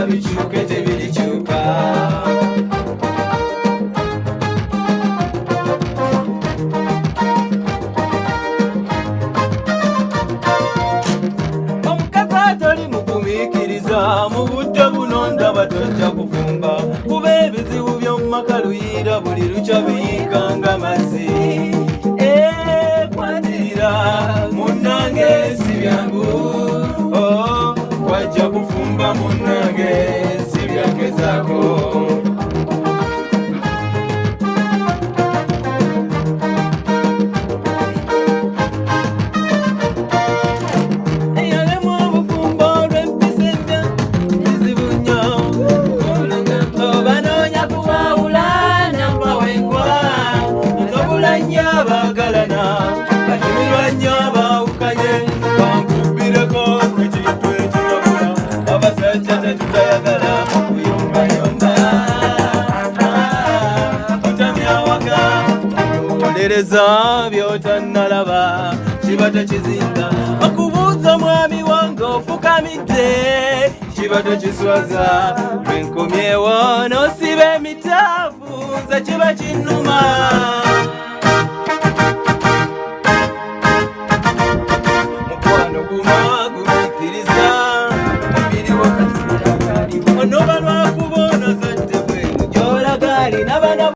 bikyuke tebirikyuka. Omukazi atali mugumiikiriza mu budde buno ndaba tojja kufumba, kuba ebizibu by'omu maka luyira buli lukya biyiika nga mazzi. Kwatira munnange si byangu, wajja kufumba munnange si byagezaako. Eyalemu obufumbo olw'empisa ennyo bizibu nnyo, banoonya kubaawula nampawengwa, nsobula nnyo abaagalana, banyumirwa nnyo abaawukanye, bankubireko ekintu ekirabula, abasajja tetutayagala okuyombayomba. Kutamya waka olereza by'otannalaba kiba tekizinga, okubuuza mwami wange ofukamidde kiba tekiswaza, lwenkomyewo n'osiba emitaafu nze kiba kinnuma.